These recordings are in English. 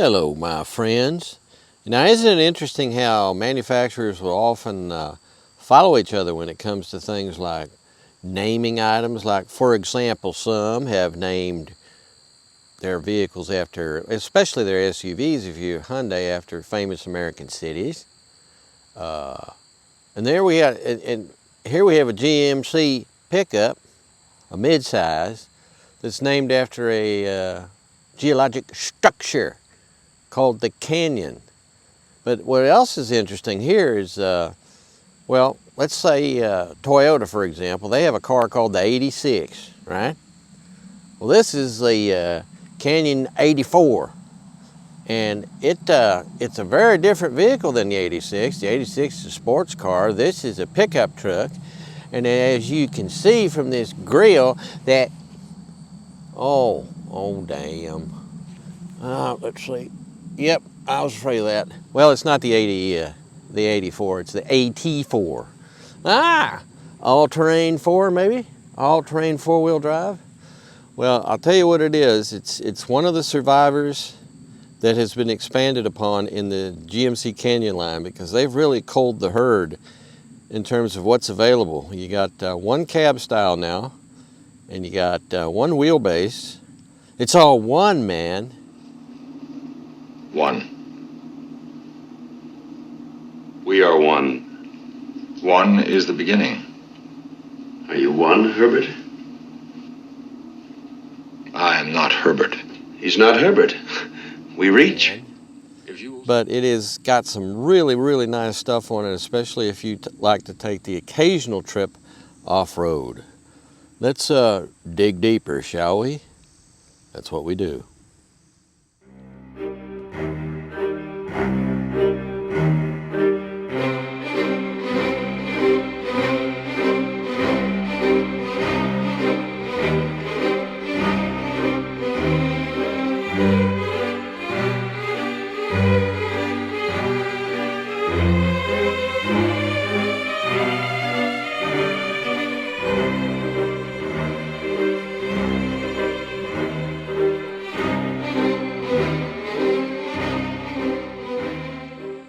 Hello, my friends. Now, isn't it interesting how manufacturers will often follow each other when it comes to things like naming items? Like, for example, some have named their vehicles after, especially their SUVs, if you're Hyundai, after famous American cities. And there we have, and here we have a GMC pickup, a midsize, that's named after a geologic structure called the Canyon. But what else is interesting here is, well, let's say Toyota, for example, they have a car called the 86, right? Well, this is the Canyon AT4, and it's a very different vehicle than the 86. The 86 is a sports car. This is a pickup truck, and as you can see from this grill, that oh damn. Let's see. Yep, I was afraid of that. Well, it's not the 84, it's the AT4. All-terrain 4 maybe? All-terrain 4-wheel drive? Well, I'll tell you what it is. It's one of the survivors that has been expanded upon in the GMC Canyon line, because they've really culled the herd in terms of what's available. You got one cab style now, and you got one wheelbase. It's all one, man. One. We are one. One is the beginning. Are you one, Herbert? I am not Herbert. He's not Herbert. We reach. But it has got some really, really nice stuff on it, especially if you like to take the occasional trip off-road. Let's dig deeper, shall we? That's what we do.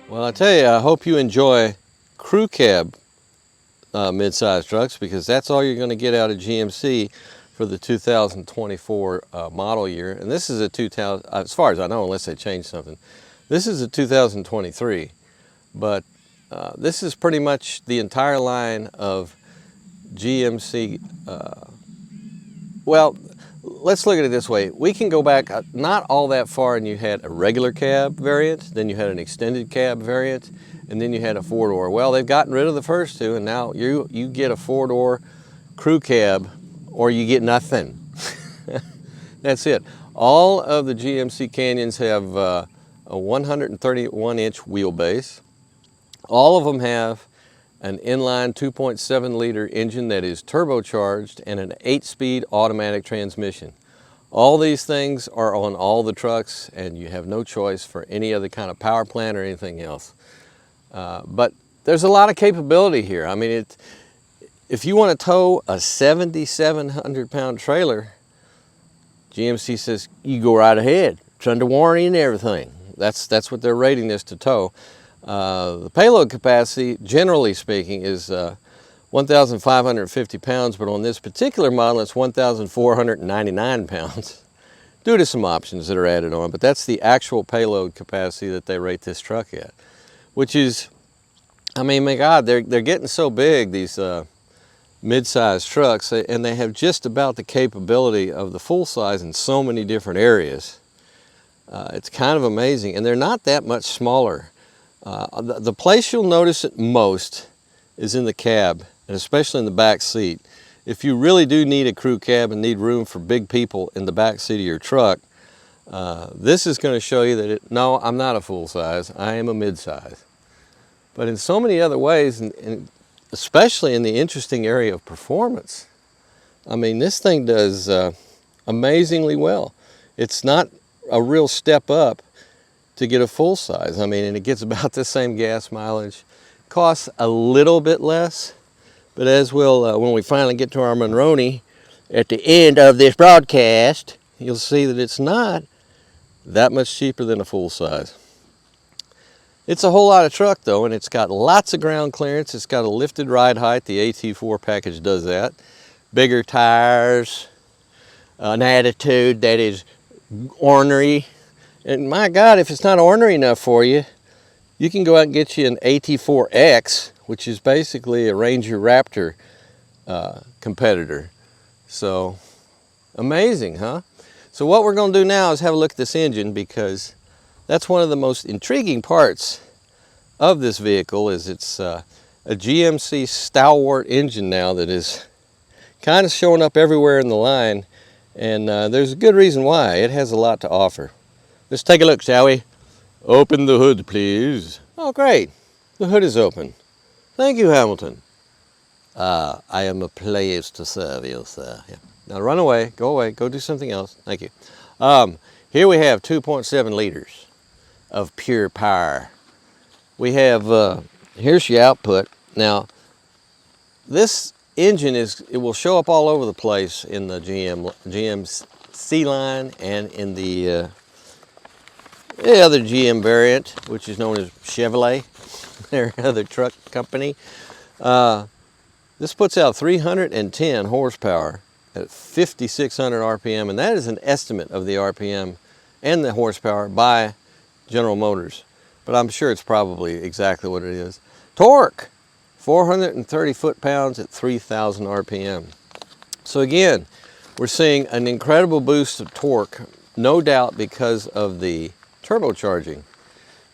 Well, I tell you, I hope you enjoy crew cab mid-size trucks, because that's all you're going to get out of GMC for the 2024 model year. And this is a 2000, as far as I know, unless they change something, this is a 2023. But this is pretty much the entire line of GMC. Well, let's look at it this way. We can go back not all that far, and you had a regular cab variant, then you had an extended cab variant, and then you had a four-door. Well, they've gotten rid of the first two, and now you get a four-door crew cab, or you get nothing. That's it. All of the GMC Canyons have a 131-inch wheelbase. All of them have an inline 2.7 liter engine that is turbocharged and an 8-speed automatic transmission. All these things are on all the trucks, and you have no choice for any other kind of power plant or anything else. But there's a lot of capability here. I mean, if you want to tow a 7,700-pound trailer, GMC says you go right ahead. It's under warranty and everything. That's what they're rating this to tow. The payload capacity, generally speaking, is 1,550 pounds, but on this particular model, it's 1,499 pounds due to some options that are added on. But that's the actual payload capacity that they rate this truck at, which is, I mean, my God, they're getting so big, these mid-size trucks, and they have just about the capability of the full size in so many different areas. It's kind of amazing, and they're not that much smaller. The place you'll notice it most is in the cab, and especially in the back seat. If you really do need a crew cab and need room for big people in the back seat of your truck, this is going to show you that no, I'm not a full size, I am a mid-size. But in so many other ways, and especially in the interesting area of performance, I mean, this thing does amazingly well. It's not a real step up to get a full size. I mean, and it gets about the same gas mileage. Costs a little bit less, but as we'll, when we finally get to our Monroney at the end of this broadcast, you'll see that it's not that much cheaper than a full size. It's a whole lot of truck though, and it's got lots of ground clearance. It's got a lifted ride height. The AT4 package does that. Bigger tires, an attitude that is ornery. And my God, if it's not ornery enough for you, you can go out and get you an AT4X, which is basically a Ranger Raptor competitor. So amazing, huh? So what we're going to do now is have a look at this engine, because that's one of the most intriguing parts of this vehicle. Is it's a GMC stalwart engine now that is kind of showing up everywhere in the line, and there's a good reason why. It has a lot to offer. Let's take a look, shall we? Open the hood, please. Oh, great. The hood is open. Thank you, Hamilton. I am pleased to serve you, sir. Yeah. Now run away, go do something else. Thank you. Here we have 2.7 liters of pure power. We have, here's your output. Now, this engine it will show up all over the place in the GMC line and in the other GM variant, which is known as Chevrolet, their other truck company. This puts out 310 horsepower at 5,600 RPM, and that is an estimate of the RPM and the horsepower by General Motors, but I'm sure it's probably exactly what it is. Torque, 430 foot-pounds at 3,000 RPM. So again, we're seeing an incredible boost of torque, no doubt because of the turbocharging.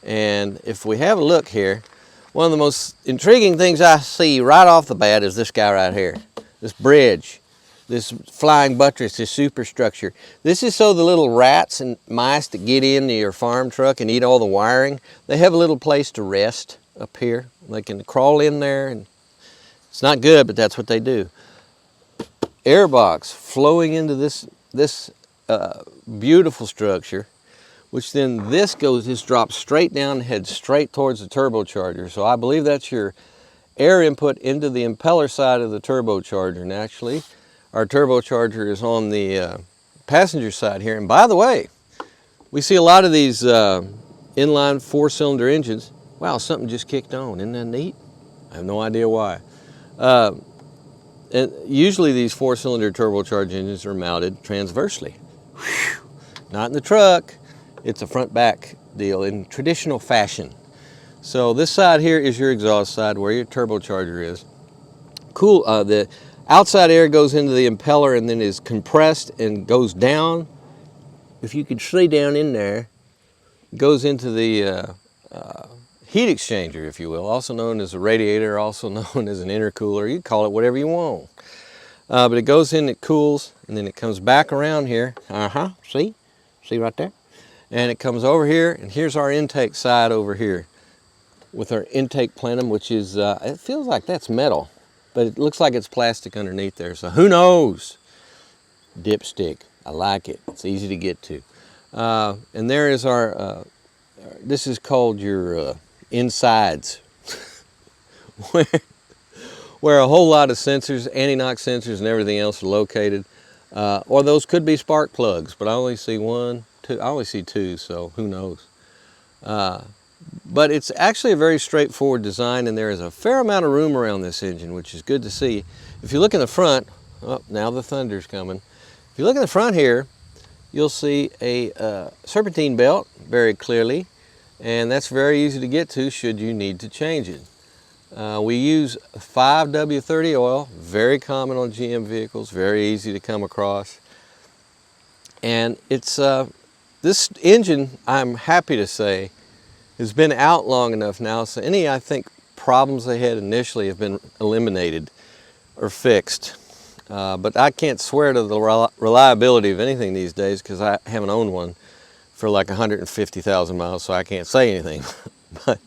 And if we have a look here, one of the most intriguing things I see right off the bat is this guy right here, this bridge. This flying buttress, this superstructure. This is so the little rats and mice that get into your farm truck and eat all the wiring, they have a little place to rest up here. They can crawl in there, and it's not good, but that's what they do. Airbox flowing into this beautiful structure, which then just drops straight down and heads straight towards the turbocharger. So I believe that's your air input into the impeller side of the turbocharger. And actually, our turbocharger is on the passenger side here. And by the way, we see a lot of these inline four-cylinder engines. Wow, something just kicked on. Isn't that neat? I have no idea why. And usually these four-cylinder turbocharged engines are mounted transversely. Whew. Not in the truck. It's a front-back deal in traditional fashion. So this side here is your exhaust side where your turbocharger is. Cool. The outside air goes into the impeller and then is compressed and goes down. If you could see down in there, goes into the heat exchanger, if you will, also known as a radiator, also known as an intercooler. You can call it whatever you want. But it goes in, it cools, and then it comes back around here. See right there? And it comes over here, and here's our intake side over here with our intake plenum, which is, it feels like that's metal, but it looks like it's plastic underneath there, so who knows? Dipstick, I like it. It's easy to get to. And there is our, this is called your insides, where a whole lot of sensors, anti-knock sensors and everything else are located. Or those could be spark plugs, but I only see one, two, I only see two, so who knows. But it's actually a very straightforward design, and there is a fair amount of room around this engine, which is good to see. If you look in the front, oh, now the thunder's coming. If you look in the front here, you'll see a serpentine belt very clearly, and that's very easy to get to should you need to change it. We use 5W30 oil, very common on GM vehicles, very easy to come across. And it's this engine, I'm happy to say, has been out long enough now, so any, I think, problems they had initially have been eliminated or fixed. But I can't swear to the reliability of anything these days because I haven't owned one for like 150,000 miles, so I can't say anything. But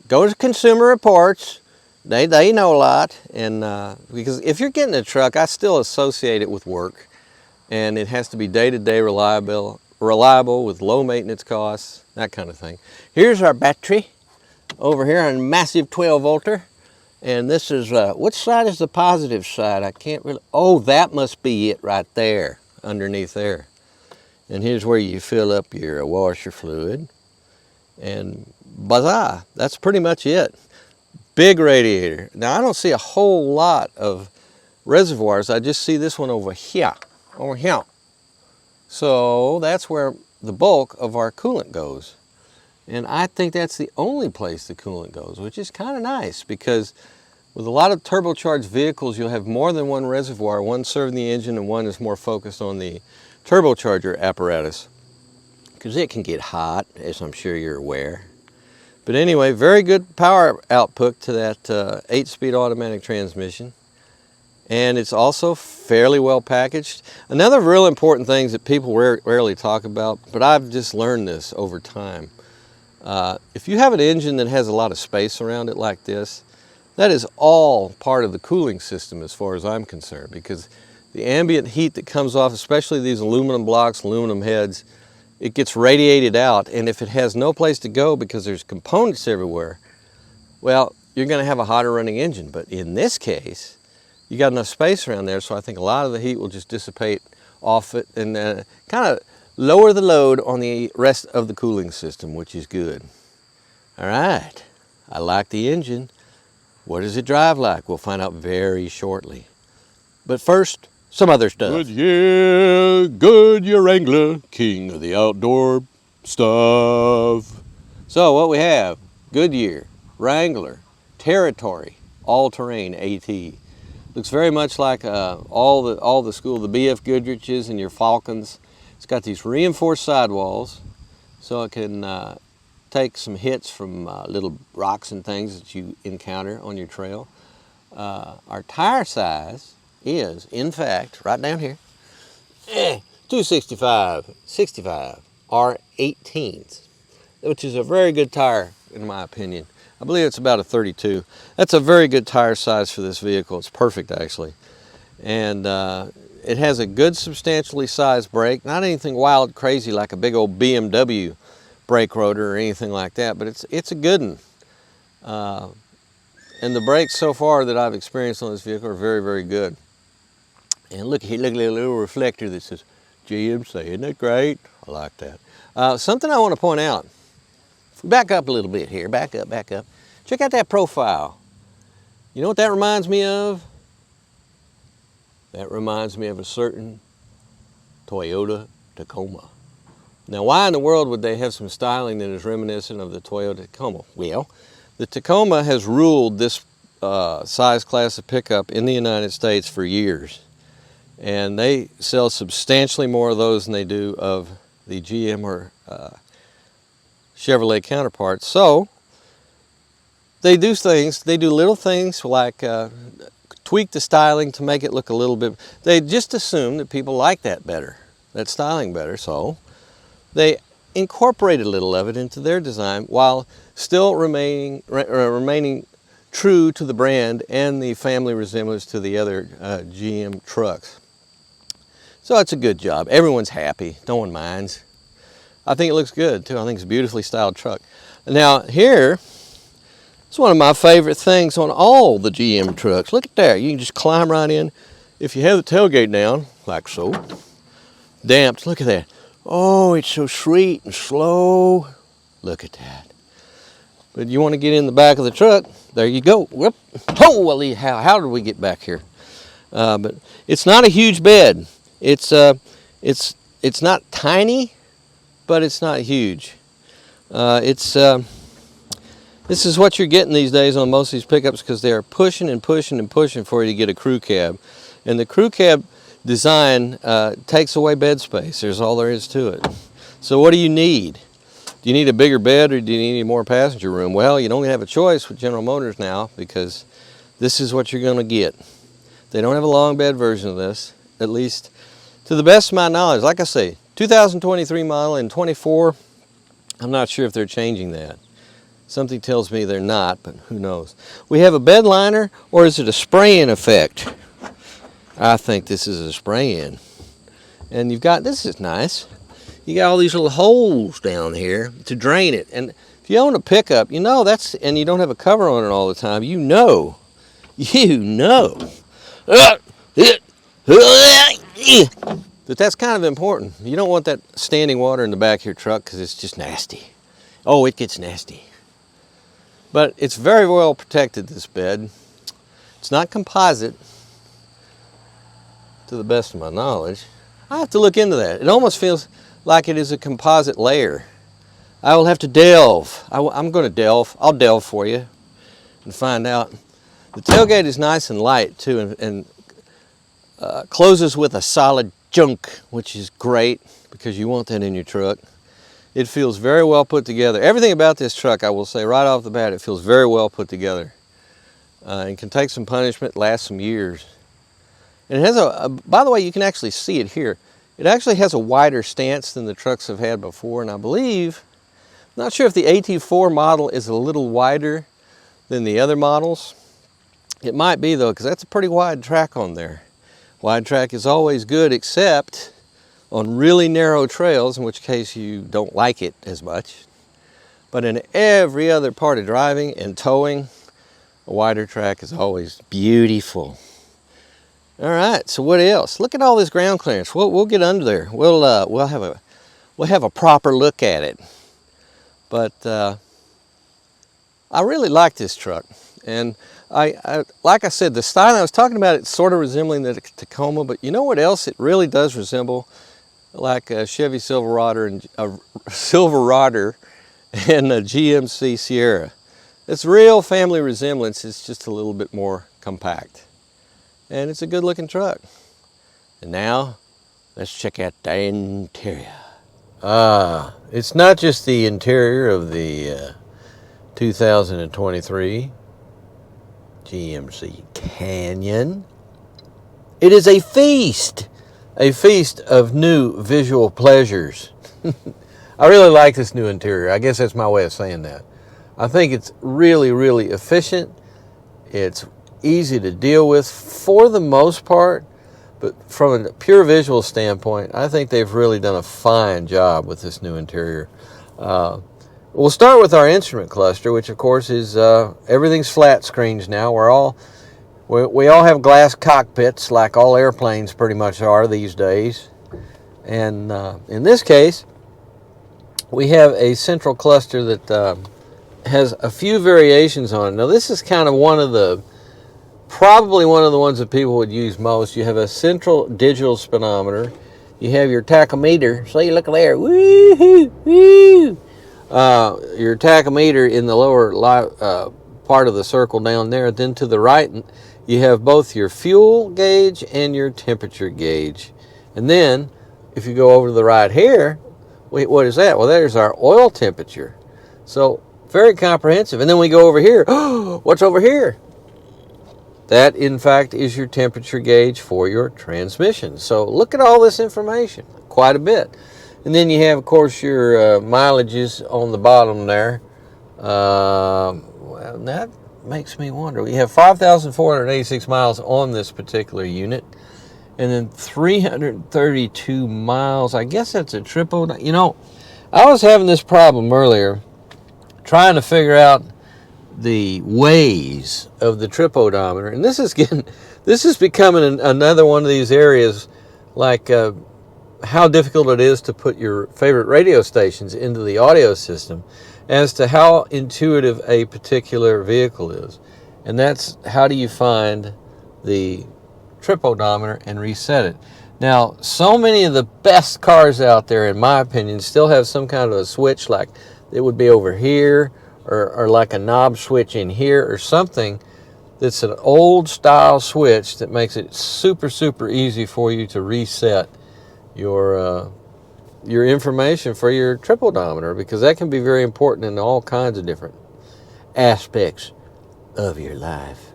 go to Consumer Reports. They know a lot, and because if you're getting a truck, I still associate it with work, and it has to be day-to-day reliable with low maintenance costs, that kind of thing. Here's our battery over here on a massive 12-volter, and this is which side is the positive side? I can't really. Oh, that must be it right there, underneath there. And here's where you fill up your washer fluid. And buzz-ah, that's pretty much it. Big radiator. Now I don't see a whole lot of reservoirs. I just see this one over here. Over here. So that's where the bulk of our coolant goes. And I think that's the only place the coolant goes, which is kind of nice because with a lot of turbocharged vehicles, you'll have more than one reservoir, one serving the engine and one is more focused on the turbocharger apparatus because it can get hot, as I'm sure you're aware. But anyway, very good power output to that 8-speed automatic transmission. And it's also fairly well packaged. Another real important thing that people rarely talk about, but I've just learned this over time. If you have an engine that has a lot of space around it like this, that is all part of the cooling system as far as I'm concerned, because the ambient heat that comes off, especially these aluminum blocks, aluminum heads, it gets radiated out, and if it has no place to go because there's components everywhere, well, you're going to have a hotter running engine. But in this case, you got enough space around there, so I think a lot of the heat will just dissipate off it and kind of lower the load on the rest of the cooling system, which is good. All right, I like the engine. What does it drive like? We'll find out very shortly. But first, some other stuff. Goodyear Wrangler, king of the outdoor stuff. So what we have, Goodyear, Wrangler, Territory, all-terrain AT. Looks very much like all the school, the BF Goodriches and your Falcons. It's got these reinforced sidewalls, so it can take some hits from little rocks and things that you encounter on your trail. Our tire size is, in fact, right down here, 265, 65 R18s, which is a very good tire in my opinion. I believe it's about a 32. That's a very good tire size for this vehicle. It's perfect actually. And it has a good substantially sized brake, not anything wild crazy like a big old BMW brake rotor or anything like that, but it's a good one. And the brakes so far that I've experienced on this vehicle are very, very good. And look here, look at the little reflector that says GMC. Isn't that great? I like that. Something I want to point out. Back up a little bit here. Back up, back up. Check out that profile. You know what that reminds me of? That reminds me of a certain Toyota Tacoma. Now, why in the world would they have some styling that is reminiscent of the Toyota Tacoma? Well, the Tacoma has ruled this size class of pickup in the United States for years. And they sell substantially more of those than they do of the GM or Chevrolet counterparts. So they do things, they do little things like tweak the styling to make it look a little bit, they just assume that people like that better, that styling better, so they incorporate a little of it into their design while still remaining true to the brand and the family resemblance to the other GM trucks. So it's a good job. Everyone's happy, no one minds. I think it looks good too. I think it's a beautifully styled truck. Now here, it's one of my favorite things on all the GM trucks. Look at there, you can just climb right in. If you have the tailgate down, like so, damped, look at that. Oh, it's so sweet and slow. Look at that. But you want to get in the back of the truck, there you go. Whoop. Holy, how did we get back here? But it's not a huge bed. It's not tiny, but it's not huge. This is what you're getting these days on most of these pickups because they're pushing and pushing and pushing for you to get a crew cab. And the crew cab design takes away bed space. There's all there is to it. So what do you need? Do you need a bigger bed or do you need more passenger room? Well, you only have a choice with General Motors now because this is what you're going to get. They don't have a long bed version of this, at least to the best of my knowledge. Like I say, 2023 model and 24, I'm not sure if they're changing that. Something tells me they're not, but who knows. We have a bed liner, or is it a spray-in effect? I think this is a spray-in. And you've got, this is nice, you got all these little holes down here to drain it. And if you own a pickup, you know that's, and you don't have a cover on it all the time, you know. But that's kind of important. You don't want that standing water in the back of your truck because it's just nasty. Oh, it gets nasty. But it's very well protected, this bed. It's not composite, to the best of my knowledge. I have to look into that. It almost feels like it is a composite layer. I will have to delve. I'm going to delve. I'll delve for you and find out. The tailgate is nice and light too, and closes with a solid junk, which is great because you want that in your truck. It feels very well put together. Everything about this truck, I will say right off the bat, it feels very well put together. And can take some punishment, last some years. And it has by the way, you can actually see it here. It actually has a wider stance than the trucks have had before, and I believe, not sure if the AT4 model is a little wider than the other models. It might be though, because that's a pretty wide track on there. Wide track is always good, except on really narrow trails, in which case you don't like it as much. But in every other part of driving and towing, a wider track is always beautiful. All right, so what else? Look at all this ground clearance. We'll get under there. We'll have a proper look at it. But I really like this truck, and I like I said, the style I was talking about, it's sort of resembling the Tacoma, but you know what else it really does resemble? Like a Chevy Silverado and a GMC Sierra. It's real family resemblance. It's just a little bit more compact, and it's a good looking truck. And now let's check out the interior. It's not just the interior of the 2023 GMC Canyon. It is a feast of new visual pleasures. I really like this new interior. I guess that's my way of saying that. I think it's really, really efficient. It's easy to deal with for the most part, but from a pure visual standpoint, I think they've really done a fine job with this new interior. We'll start with our instrument cluster, which of course is everything's flat screens now. We all have glass cockpits, like all airplanes pretty much are these days. And in this case, we have a central cluster that has a few variations on it. Now this is kind of probably one of the ones that people would use most. You have a central digital speedometer. You have your tachometer. See, look there. Woo-hoo, woo! Your tachometer in the lower part of the circle down there. Then to the right, you have both your fuel gauge and your temperature gauge. And then, if you go over to the right here, wait, what is that? Well, there's our oil temperature. So, very comprehensive. And then we go over here. What's over here? That, in fact, is your temperature gauge for your transmission. So, look at all this information. Quite a bit. And then you have, of course, your mileages on the bottom there. Well, that makes me wonder. We have 5,486 miles on this particular unit. And then 332 miles. I guess that's a triple. You know, I was having this problem earlier trying to figure out the ways of the trip odometer. And this is becoming another one of these areas like how difficult it is to put your favorite radio stations into the audio system as to how intuitive a particular vehicle is. And that's how do you find the trip odometer and reset it. Now, so many of the best cars out there, in my opinion, still have some kind of a switch, like it would be over here, or like a knob switch in here, or something that's an old style switch that makes it super, super easy for you to reset your information for your trip odometer, because that can be very important in all kinds of different aspects of your life.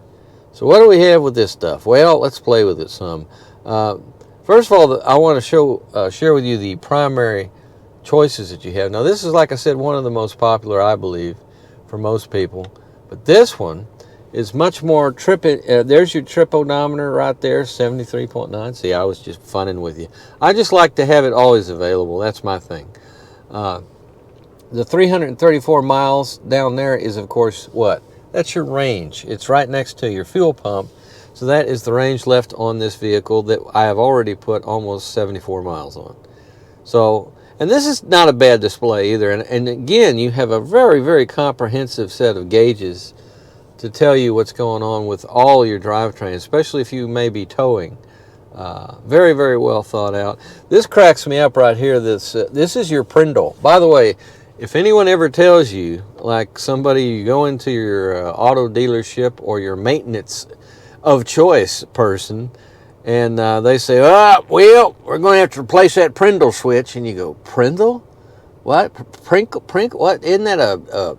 So what do we have with this stuff? Well, let's play with it some. First of all, I want to share with you the primary choices that you have. Now, this is, like I said, one of the most popular, I believe, for most people. But this one is much more there's your trip odometer right there, 73.9. See, I was just funning with you. I just like to have it always available. That's my thing. The 334 miles down there is, of course, what? That's your range. It's right next to your fuel pump. So that is the range left on this vehicle that I have already put almost 74 miles on. So, and this is not a bad display either. And again, you have a very, very comprehensive set of gauges to tell you what's going on with all your drivetrain, especially if you may be towing. Very, very well thought out. This cracks me up right here. This is your Prindle. By the way, if anyone ever tells you, like somebody, you go into your auto dealership or your maintenance of choice person, and they say, well, we're going to have to replace that Prindle switch. And you go, Prindle? What? Prinkle? What? Isn't that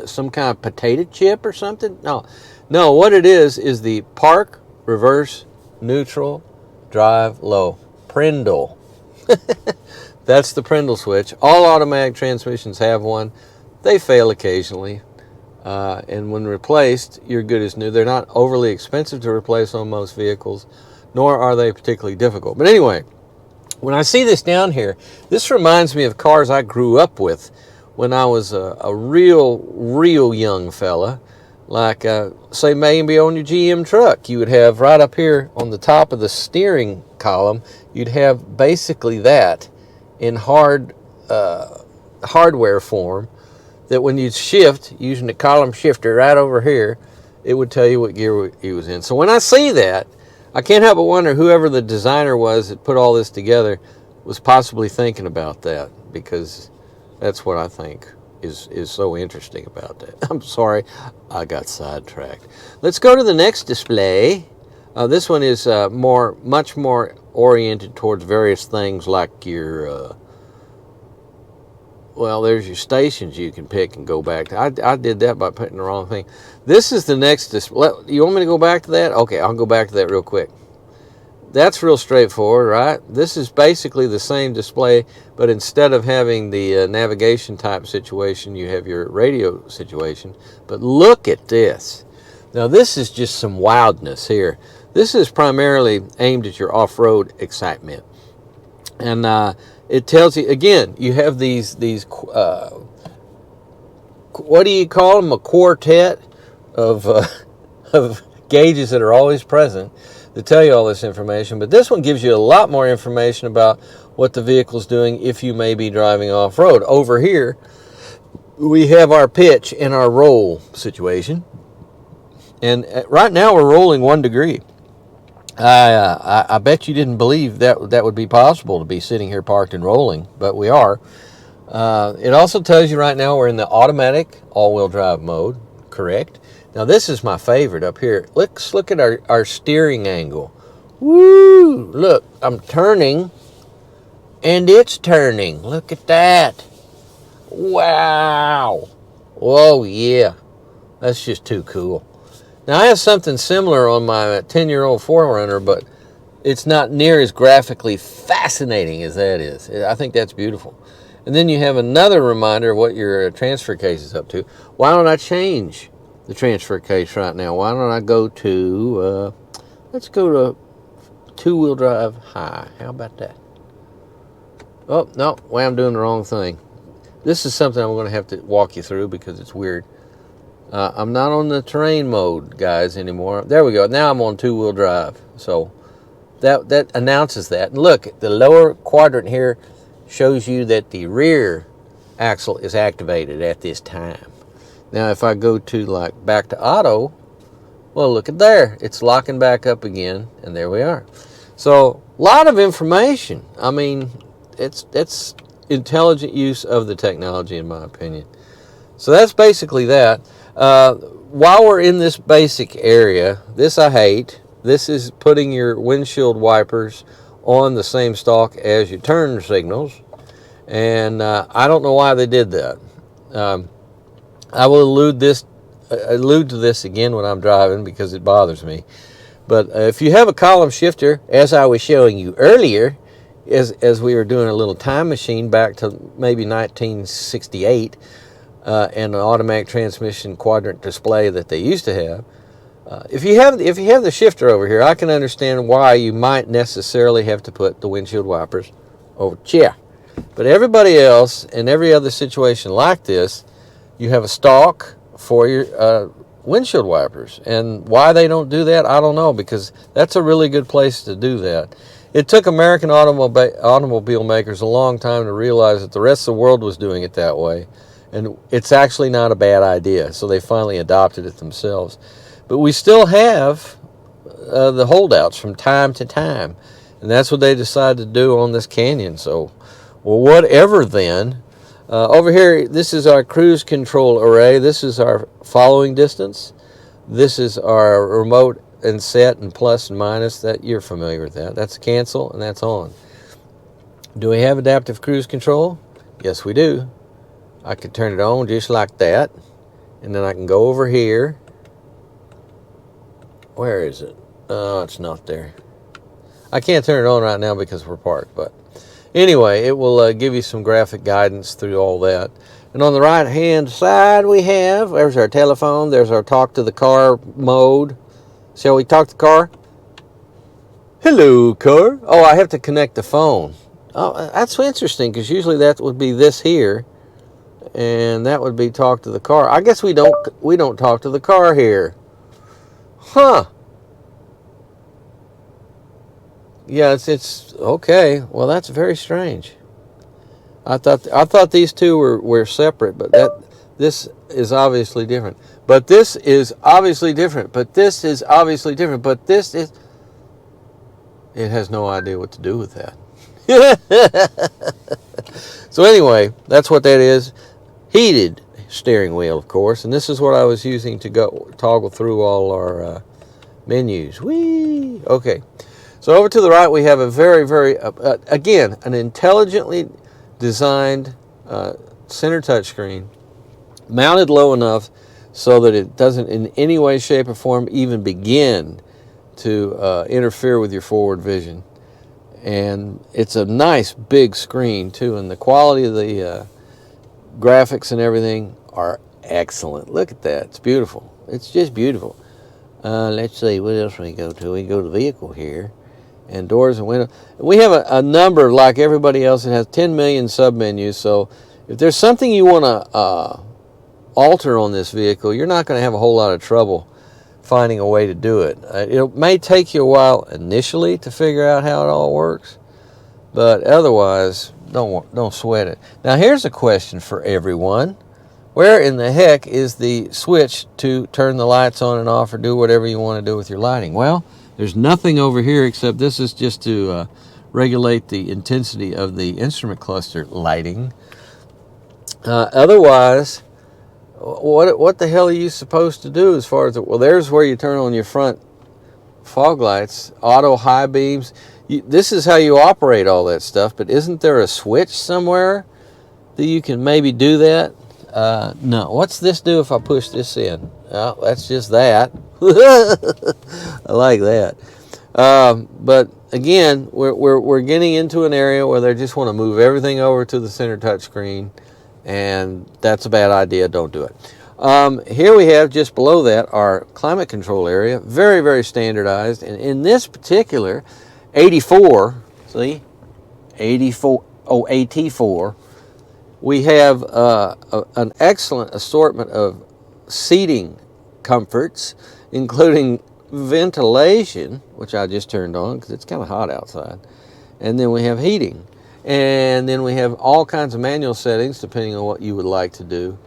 some kind of potato chip or something? No, what it is the park, reverse, neutral, drive, low. Prindle. That's the Prindle switch. All automatic transmissions have one. They fail occasionally. And when replaced, you're good as new. They're not overly expensive to replace on most vehicles, nor are they particularly difficult. But anyway, when I see this down here, this reminds me of cars I grew up with when I was a real young fella. Like, say, maybe on your GM truck, you would have right up here on the top of the steering column, you'd have basically that in hardware form, that when you'd shift using the column shifter right over here, it would tell you what gear he was in. So when I see that, I can't help but wonder whoever the designer was that put all this together was possibly thinking about that, because that's what I think is so interesting about that. I'm sorry, I got sidetracked. Let's go to the next display. This one is much more oriented towards various things like your well, there's your stations you can pick and go back to. I did that by putting the wrong thing. This is the next display. You want me to go back to that? Okay, I'll go back to that real quick. That's real straightforward, right? This is basically the same display, but instead of having the navigation type situation, you have your radio situation. But look at this. Now, this is just some wildness here. This is primarily aimed at your off-road excitement. And it tells you, again, you have these what do you call them? A quartet of gauges that are always present to tell you all this information. But this one gives you a lot more information about what the vehicle's doing if you may be driving off-road. Over here, we have our pitch and our roll situation. And right now we're rolling 1 degree. I bet you didn't believe that would be possible to be sitting here parked and rolling, but we are. It also tells you right now we're in the automatic all-wheel drive mode, correct? Now this is my favorite up here. Let's look at our steering angle. Woo! Look, I'm turning, and it's turning. Look at that. Wow. Whoa, yeah. That's just too cool. Now, I have something similar on my 10-year-old 4Runner, but it's not near as graphically fascinating as that is. I think that's beautiful. And then you have another reminder of what your transfer case is up to. Why don't I change the transfer case right now? Why don't I go to, let's go to two-wheel drive high. How about that? Oh, no, well, I'm doing the wrong thing. This is something I'm going to have to walk you through because it's weird. I'm not on the terrain mode, guys, anymore. There we go. Now I'm on two-wheel drive. So that announces that. And look, the lower quadrant here shows you that the rear axle is activated at this time. Now, if I go to back to auto, well, look at there. It's locking back up again, and there we are. So a lot of information. I mean, it's intelligent use of the technology, in my opinion. So that's basically that. While we're in this basic area, this I hate. This is putting your windshield wipers on the same stalk as your turn signals. And I don't know why they did that. I will allude to this again when I'm driving because it bothers me. But if you have a column shifter, as I was showing you earlier, as we were doing a little time machine back to maybe 1968, and an automatic transmission quadrant display that they used to have. If you have the shifter over here, I can understand why you might necessarily have to put the windshield wipers over here. But everybody else, in every other situation like this, you have a stalk for your windshield wipers. And why they don't do that, I don't know, because that's a really good place to do that. It took American automobile makers a long time to realize that the rest of the world was doing it that way. And it's actually not a bad idea. So they finally adopted it themselves. But we still have the holdouts from time to time. And that's what they decided to do on this Canyon. So, well, whatever then. Over here, this is our cruise control array. This is our following distance. This is our remote and set and plus and minus. That you're familiar with that. That's cancel and that's on. Do we have adaptive cruise control? Yes, we do. I can turn it on just like that. And then I can go over here. Where is it? Oh, it's not there. I can't turn it on right now because we're parked, but anyway, it will give you some graphic guidance through all that. And on the right hand side there's our telephone, there's our talk to the car mode. Shall we talk to the car? Hello, car. Oh, I have to connect the phone. Oh, that's interesting, because usually that would be this here, and that would be talk to the car. I guess we don't talk to the car here. Huh. Yeah, it's okay. Well, that's very strange. I thought these two were separate, but this is obviously different. But this is obviously different. But this is obviously different. But this is. It has no idea what to do with that. So anyway, that's what that is. Heated steering wheel, of course, and this is what I was using to go toggle through all our menus. Whee! Okay. So over to the right, we have a very, very, again, an intelligently designed center touchscreen, mounted low enough so that it doesn't in any way, shape, or form even begin to interfere with your forward vision. And it's a nice big screen too, and the quality of the graphics and everything are excellent. Look at that. It's beautiful. It's just beautiful. Let's see, what else we go to? We go to vehicle here. And doors and windows. We have a number, like everybody else, that has 10 million submenus. So if there's something you want to alter on this vehicle, you're not going to have a whole lot of trouble finding a way to do it. It may take you a while initially to figure out how it all works, but otherwise, don't sweat it. Now, here's a question for everyone. Where in the heck is the switch to turn the lights on and off or do whatever you want to do with your lighting? Well, there's nothing over here except this is just to regulate the intensity of the instrument cluster lighting. Otherwise, what the hell are you supposed to do as far as well, there's where you turn on your front fog lights, auto high beams. This is how you operate all that stuff, but isn't there a switch somewhere that you can maybe do that? No. What's this do if I push this in? Oh, that's just that. I like that. But again, we're getting into an area where they just want to move everything over to the center touchscreen, and that's a bad idea. Don't do it. Here we have just below that our climate control area, very, very standardized. And in this particular 84, see, 84, AT4, we have an excellent assortment of seating comforts, including ventilation, which I just turned on because it's kind of hot outside. And then we have heating. And then we have all kinds of manual settings depending on what you would like to do.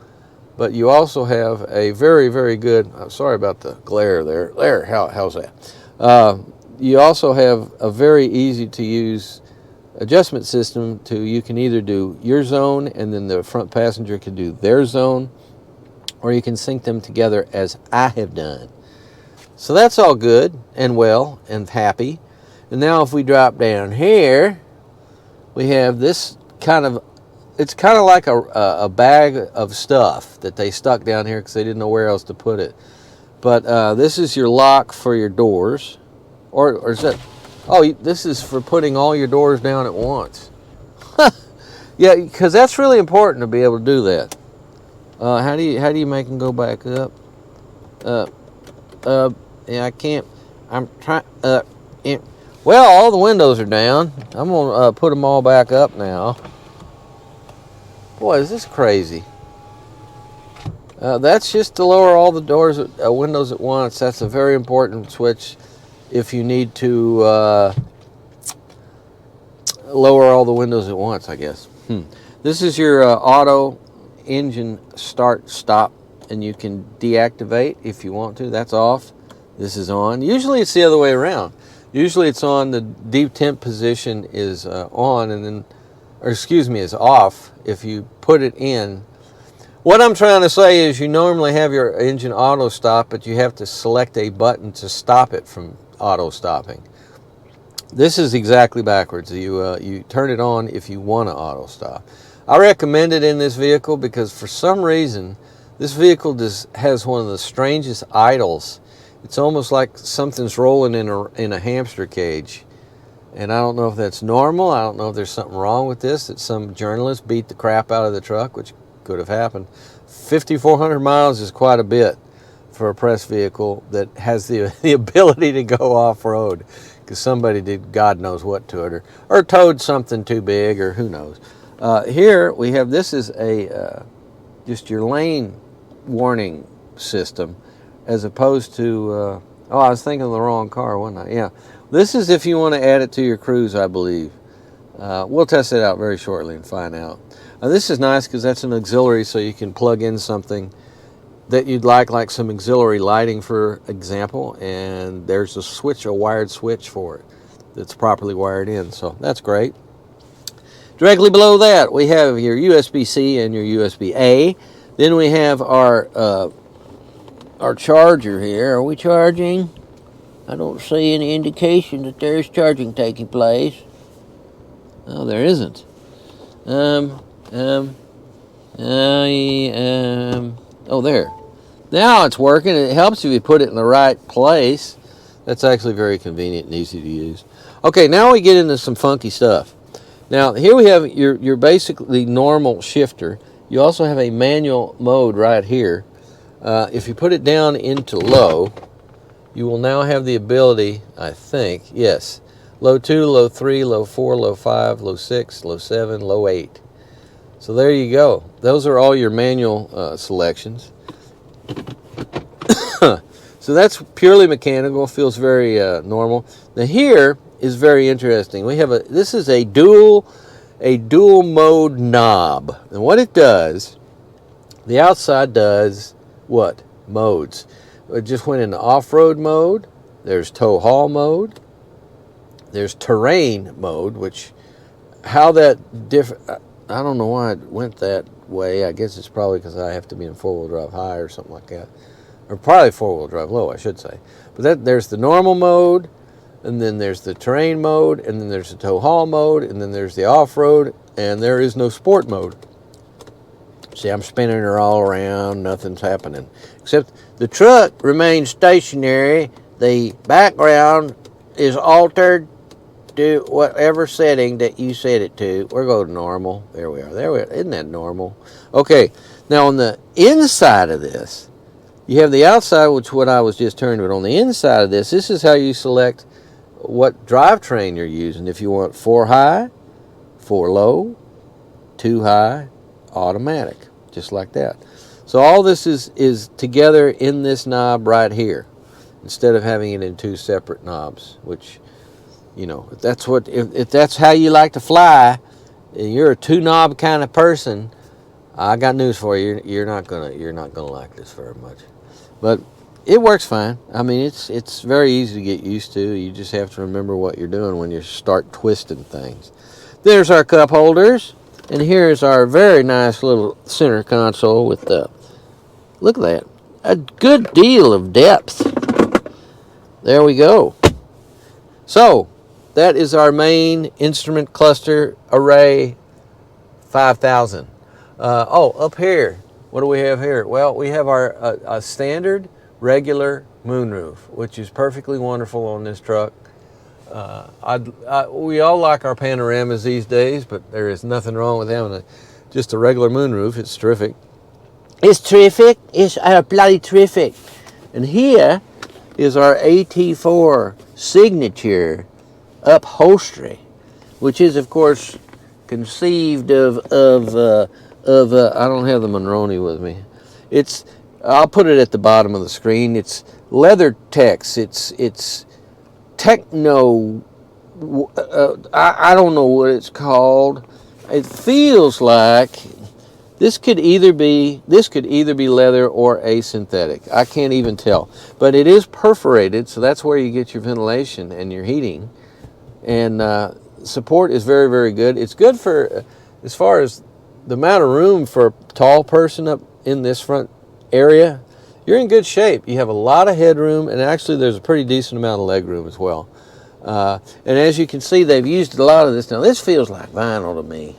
But you also have a very, very good, I'm sorry about the glare there. There, how's that? You also have a very easy to use adjustment system to, you can either do your zone and then the front passenger can do their zone, or you can sync them together as I have done. So that's all good and well and happy. And now if we drop down here, we have this kind of, it's kind of like a bag of stuff that they stuck down here because they didn't know where else to put it. But this is your lock for your doors. Or is that, oh, this is for putting all your doors down at once. Yeah, because that's really important to be able to do that. How do you make them go back up? Yeah, I can't. I'm trying. Well, all the windows are down. I'm gonna put them all back up now. Boy, is this crazy. That's just to lower all the windows at once. That's a very important switch if you need to lower all the windows at once, I guess. This is your auto engine start stop, and you can deactivate if you want to. That's off. This is on. Usually it's the other way around. Usually it's on. The deep temp position is on, and then, or excuse me, is off if you put it in. What I'm trying to say is you normally have your engine auto stop, but you have to select a button to stop it from auto stopping. This is exactly backwards. You turn it on if you want to auto stop. I recommend it in this vehicle because for some reason this vehicle has one of the strangest idles. It's almost like something's rolling in a hamster cage. And I don't know if that's normal. I don't know if there's something wrong with this, that some journalist beat the crap out of the truck, which could have happened. 5,400 miles is quite a bit for a press vehicle that has the ability to go off-road, because somebody did God knows what to it, or towed something too big, or who knows. Here we have, this is a just your lane warning system, as opposed to, oh, I was thinking of the wrong car, wasn't I? Yeah. This is if you want to add it to your cruise, I believe. We'll test it out very shortly and find out. This is nice because that's an auxiliary, so you can plug in something that you'd like some auxiliary lighting, for example, and there's a switch, a wired switch for it that's properly wired in, so that's great. Directly below that, we have your USB-C and your USB-A. Then we have our charger here. Are we charging? I don't see any indication that there's charging taking place. Oh, there isn't. Oh, there. Now it's working. It helps if you put it in the right place. That's actually very convenient and easy to use. Okay, now we get into some funky stuff. Now, here we have your basically normal shifter. You also have a manual mode right here. If you put it down into low, you will now have the ability, I think, yes, low 2, low 3, low 4, low 5, low 6, low 7, low 8. So there you go. Those are all your manual selections. So that's purely mechanical, feels very normal. Now here is very interesting. We have this is a dual mode knob. And what it does, the outside does what? Modes. It just went into off-road mode. There's tow haul mode. There's terrain mode, which how that different. I don't know why it went that way. I guess it's probably because I have to be in four-wheel drive high or something like that. Or probably four-wheel drive low, I should say. But there's the normal mode, and then there's the terrain mode, and then there's the tow haul mode, and then there's the off-road, and there is no sport mode. See, I'm spinning her all around. Nothing's happening. Except the truck remains stationary. The background is altered to whatever setting that you set it to. We're going to normal. There we are. Isn't that normal? Okay. Now on the inside of this, you have the outside, which is what I was just turning. But on the inside of this is how you select what drivetrain you're using. If you want 4 high, 4 low, 2 high, automatic, just like that. So all this is together in this knob right here, instead of having it in 2 separate knobs, which, you know, if that's how you like to fly, and you're a 2-knob kind of person, I got news for you. You're not gonna like this very much. But it works fine. I mean, it's very easy to get used to. You just have to remember what you're doing when you start twisting things. There's our cup holders, and here's our very nice little center console with look at that, a good deal of depth. There we go. So that is our main instrument cluster array 5000. Up here, what do we have here? Well, we have our a standard regular moonroof, which is perfectly wonderful on this truck. We all like our panoramas these days, but there is nothing wrong with having just a regular moonroof. It's terrific. It's terrific. It's bloody terrific. And here is our AT4 signature upholstery, which is, of course, conceived of I don't have the Monroney with me. It's I'll put it at the bottom of the screen. It's leather text. It's techno. I don't know what it's called. It feels like this could either be leather or a synthetic. I can't even tell. But it is perforated, so that's where you get your ventilation and your heating. And support is very, very good. It's good for, as far as the amount of room for a tall person up in this front area, you're in good shape. You have a lot of headroom, and actually there's a pretty decent amount of leg room as well. And as you can see, they've used a lot of this. Now, this feels like vinyl to me,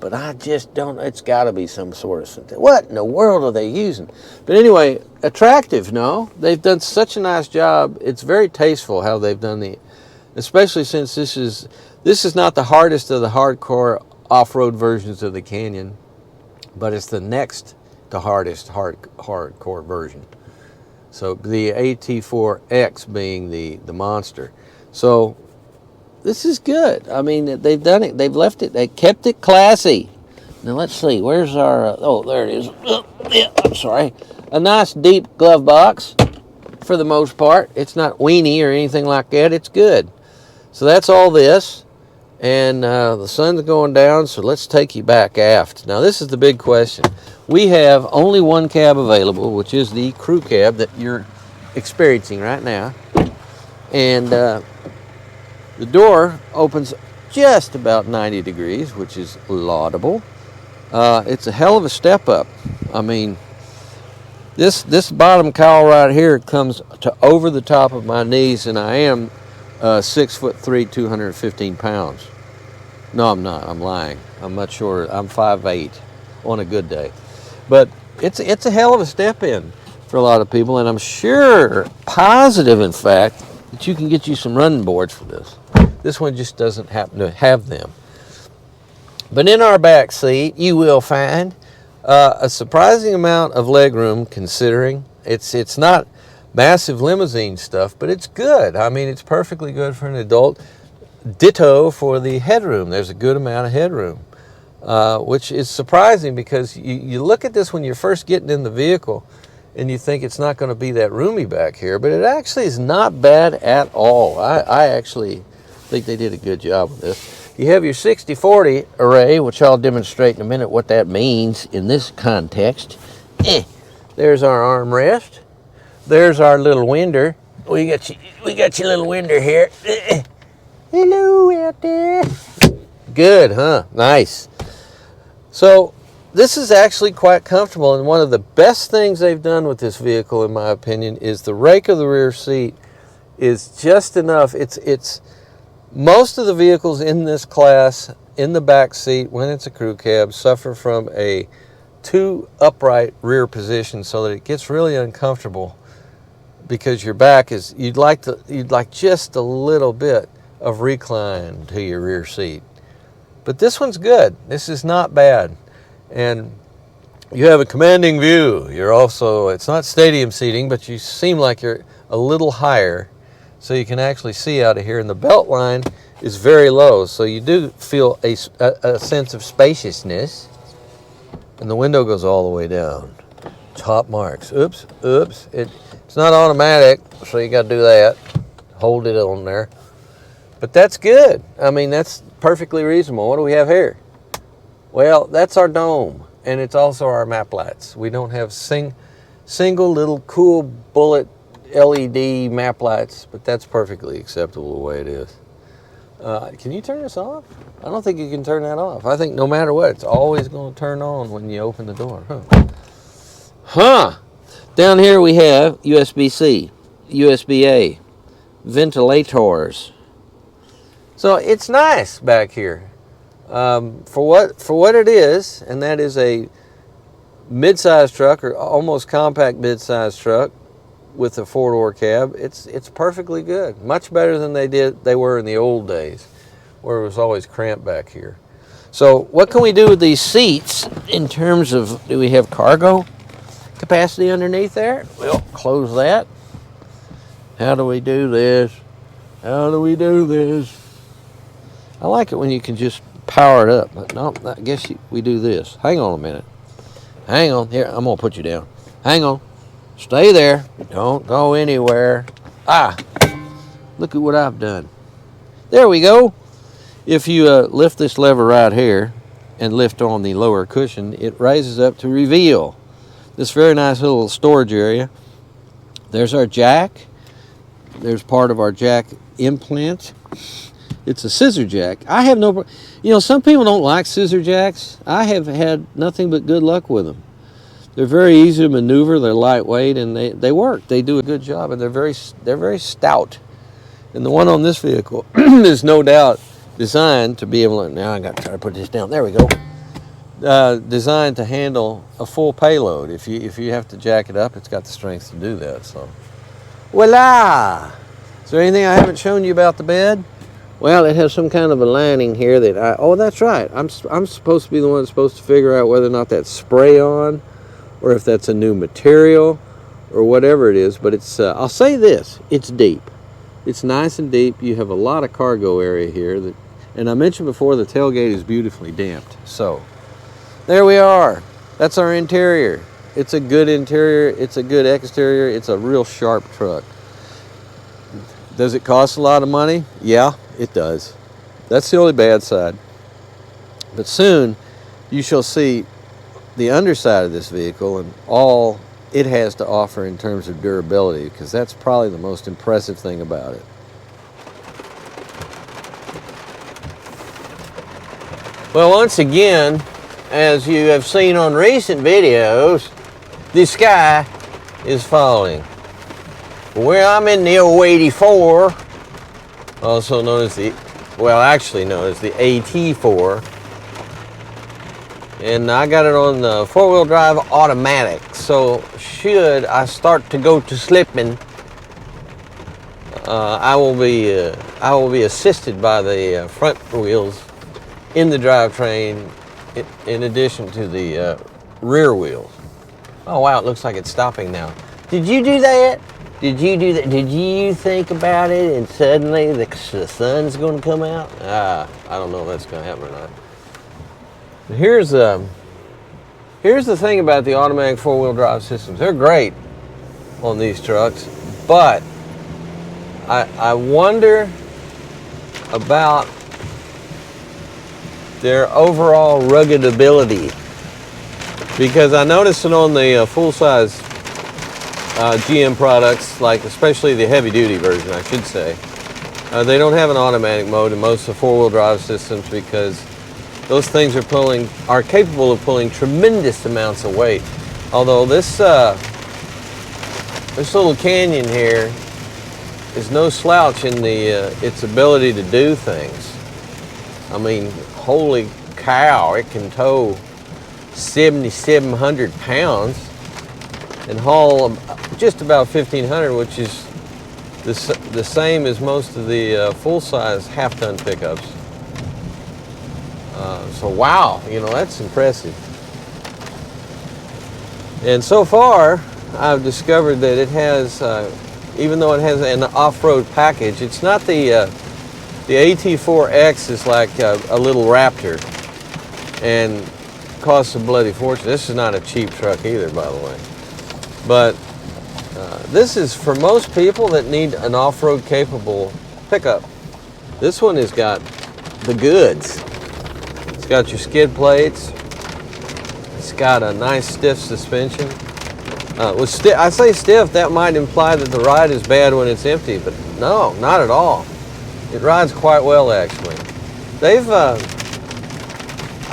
but I just don't, it's got to be some sort of synthetic. What in the world are they using? But anyway, attractive, no? They've done such a nice job. It's very tasteful how they've done the, especially since this is not the hardest of the hardcore off-road versions of the Canyon, but it's the next to hardest hardcore version. So the AT4X being the monster. So this is good. I mean, they've done it. They've left it. They kept it classy. Now let's see. Where's our? Oh, there it is. Oh, yeah, I'm sorry. A nice deep glove box, for the most part. It's not weenie or anything like that. It's good. So that's all this. And the sun's going down, so let's take you back aft. Now this is the big question. We have only one cab available, which is the crew cab that you're experiencing right now. And the door opens just about 90 degrees, which is laudable. It's a hell of a step up. I mean, this bottom cowl right here comes to over the top of my knees, and I am 6'3", 215 pounds. No, I'm not. I'm lying. I'm much shorter. I'm 5'8" on a good day. But it's a hell of a step in for a lot of people, and I'm sure, positive in fact, that you can get you some running boards for this. This one just doesn't happen to have them. But in our back seat, you will find a surprising amount of leg room, considering it's not massive limousine stuff, but it's good. I mean, it's perfectly good for an adult. Ditto for the headroom. There's a good amount of headroom, which is surprising because you look at this when you're first getting in the vehicle and you think it's not going to be that roomy back here, but it actually is not bad at all. I actually think they did a good job with this. You have your 60/40 array, which I'll demonstrate in a minute what that means in this context. There's our armrest. There's our little winder. We got your little winder here. Hello out there. Good, huh? Nice. So this is actually quite comfortable, and one of the best things they've done with this vehicle, in my opinion, is the rake of the rear seat is just enough. It's most of the vehicles in this class in the back seat when it's a crew cab suffer from a too upright rear position, so that it gets really uncomfortable because your back is you'd like just a little bit of recline to your rear seat. But this one's good. This is not bad. And you have a commanding view. You're also, it's not stadium seating, but you seem like you're a little higher, so you can actually see out of here. And the belt line is very low, so you do feel a sense of spaciousness. And the window goes all the way down. Top marks. Oops. It's not automatic, so you got to do that. Hold it on there. But that's good. I mean, that's perfectly reasonable. What do we have here? Well, that's our dome, and it's also our map lights. We don't have single little cool bullet LED map lights, but that's perfectly acceptable the way it is. Can you turn this off? I don't think you can turn that off. I think no matter what, it's always going to turn on when you open the door. Down here we have USB-C, USB-A, ventilators. So it's nice back here for what it is, and that is a mid-size truck, or almost compact mid-size truck with a four-door cab. It's perfectly good, much better than they were in the old days, where it was always cramped back here. So what can we do with these seats in terms of, do we have cargo capacity underneath there? We'll close that. How do we do this? I like it when you can just power it up, but no, I guess we do this. Hang on a minute. Hang on. Here, I'm going to put you down. Hang on. Stay there. Don't go anywhere. Ah, look at what I've done. There we go. If you lift this lever right here and lift on the lower cushion, it raises up to reveal this very nice little storage area. There's our jack. There's part of our jack implant. It's a scissor jack. I have no, some people don't like scissor jacks. I have had nothing but good luck with them. They're very easy to maneuver. They're lightweight, and they work. They do a good job, and they're very stout. And the one on this vehicle is no doubt designed to be able to. Now I got to try to put this down. There we go. Designed to handle a full payload. If you have to jack it up, it's got the strength to do that. So, voila! Is there anything I haven't shown you about the bed? Well, it has some kind of a lining here that oh, that's right. I'm supposed to be the one that's supposed to figure out whether or not that's spray-on, or if that's a new material, or whatever it is. But it's I'll say this: it's deep. It's nice and deep. You have a lot of cargo area here. And I mentioned before, the tailgate is beautifully damped. So, there we are. That's our interior. It's a good interior. It's a good exterior. It's a real sharp truck. Does it cost a lot of money? Yeah, it does. That's the only bad side. But soon, you shall see the underside of this vehicle and all it has to offer in terms of durability, because that's probably the most impressive thing about it. Well, once again, as you have seen on recent videos, the sky is falling. Where I'm in the old 84, also known as actually known as the AT4, and I got it on the four-wheel drive automatic. So should I start to go to slipping, I will be assisted by the front wheels in the drivetrain, in addition to the rear wheels. Oh wow, it looks like it's stopping now. Did you do that? Did you do that? Did you think about it and suddenly the sun's going to come out? I don't know if that's going to happen or not. Here's the thing about the automatic four-wheel drive systems. They're great on these trucks, but I wonder about their overall rugged ability, because I noticed it on the full-size GM products, like especially the heavy-duty version, I should say. They don't have an automatic mode in most of the four-wheel drive systems, because those things are capable of pulling tremendous amounts of weight. Although this little Canyon here is no slouch in its ability to do things. I mean, holy cow, it can tow 7,700 pounds and haul just about 1,500, which is the same as most of the full-size half-ton pickups. So wow, that's impressive. And so far, I've discovered that it has, even though it has an off-road package, it's not the AT4X is like a little Raptor and costs a bloody fortune. This is not a cheap truck either, by the way. But this is for most people that need an off-road capable pickup. This one has got the goods. It's got your skid plates. It's got a nice stiff suspension. I say stiff, that might imply that the ride is bad when it's empty, but no, not at all. It rides quite well, actually. They've, I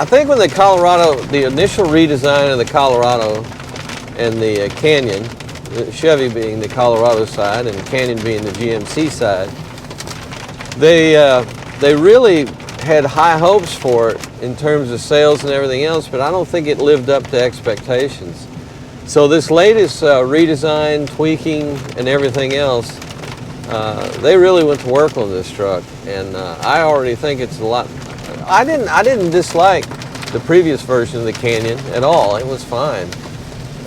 think when the initial redesign of the Colorado and the Canyon, Chevy being the Colorado side and Canyon being the GMC side, they really had high hopes for it in terms of sales and everything else, but I don't think it lived up to expectations. So this latest redesign, tweaking, and everything else, they really went to work on this truck, and I already think it's a lot. I didn't dislike the previous version of the Canyon at all. It was fine,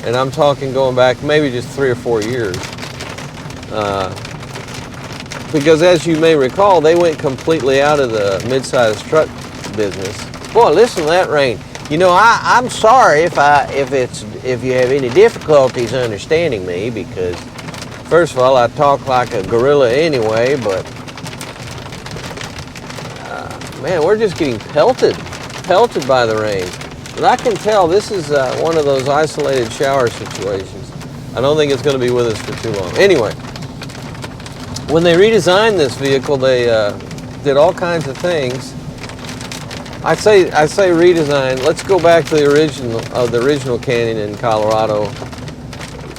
and I'm talking going back maybe just 3 or 4 years. Because as you may recall, they went completely out of the mid-size truck business. Boy, listen to that rain. You know, I'm sorry if you have any difficulties understanding me, because first of all, I talk like a gorilla anyway, but man, we're just getting pelted by the rain. But I can tell this is one of those isolated shower situations. I don't think it's going to be with us for too long. Anyway, when they redesigned this vehicle, they did all kinds of things. I say redesign. Let's go back to the original Canyon in Colorado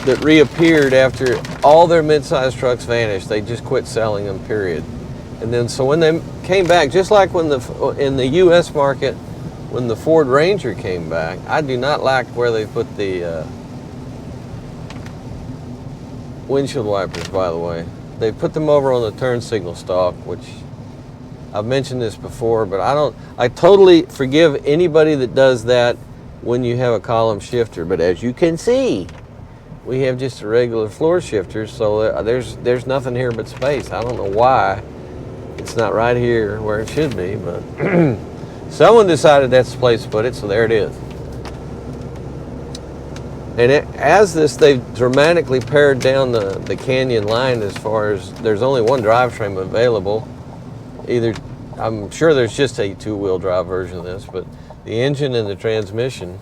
that reappeared after all their mid-size trucks vanished. They just quit selling them, period. And then so when they came back, just like when in the U.S. market, when the Ford Ranger came back, I do not like where they put the windshield wipers, by the way. They put them over on the turn signal stalk, which I've mentioned this before, but I totally forgive anybody that does that when you have a column shifter. But as you can see, we have just a regular floor shifter, so there's nothing here but space. I don't know why it's not right here where it should be, but someone decided that's the place to put it, so there it is. And they've dramatically pared down the Canyon line as far as there's only one drivetrain available. I'm sure there's just a two-wheel drive version of this, but the engine and the transmission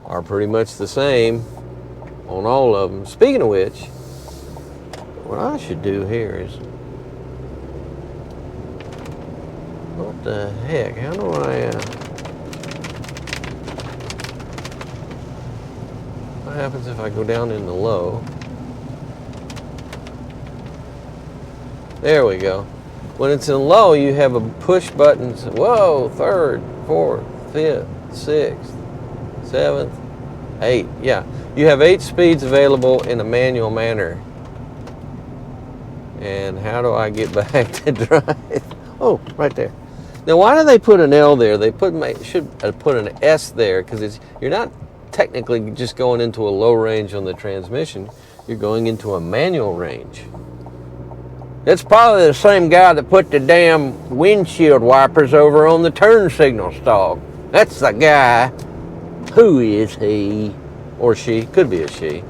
are pretty much the same on all of them. Speaking of which, what I should do here is, what the heck? How do I? What happens if I go down in the low? There we go. When it's in low, you have a push buttons. Whoa, third, fourth, fifth, sixth, seventh, 8. Yeah, you have 8 speeds available in a manual manner. And how do I get back to drive? Oh, right there. Now, why do they put an L there? They should put an S there, because you're not technically just going into a low range on the transmission. You're going into a manual range. It's probably the same guy that put the damn windshield wipers over on the turn signal stalk. That's the guy. Who is he? Or she. Could be a she.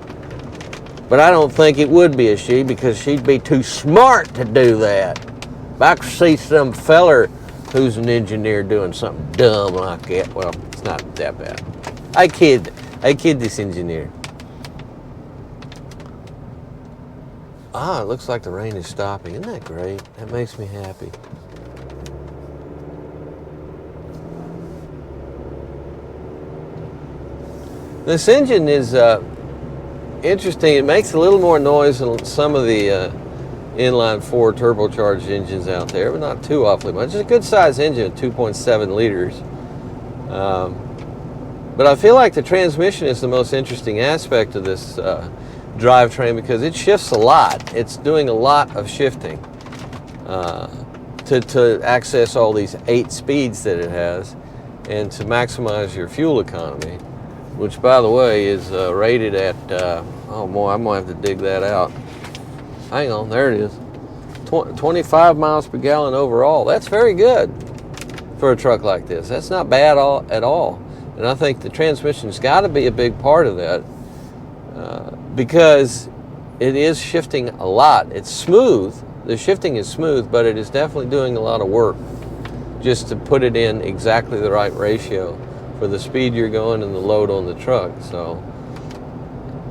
But I don't think it would be a she, because she'd be too smart to do that. If I could see some feller who's an engineer doing something dumb like that, well, it's not that bad. I kid this engineer. It looks like the rain is stopping. Isn't that great? That makes me happy. This engine is interesting. It makes a little more noise than some of the inline 4 turbocharged engines out there, but not too awfully much. It's a good sized engine at 2.7 liters. But I feel like the transmission is the most interesting aspect of this drivetrain, because it shifts a lot. It's doing a lot of shifting to access all these 8 speeds that it has, and to maximize your fuel economy, which, by the way, is rated at, oh boy, I'm going to have to dig that out. Hang on, there it is. 25 miles per gallon overall. That's very good for a truck like this. That's not bad at all. And I think the transmission's got to be a big part of that, because it is shifting a lot. It's smooth. The shifting is smooth, but it is definitely doing a lot of work just to put it in exactly the right ratio for the speed you're going and the load on the truck. So,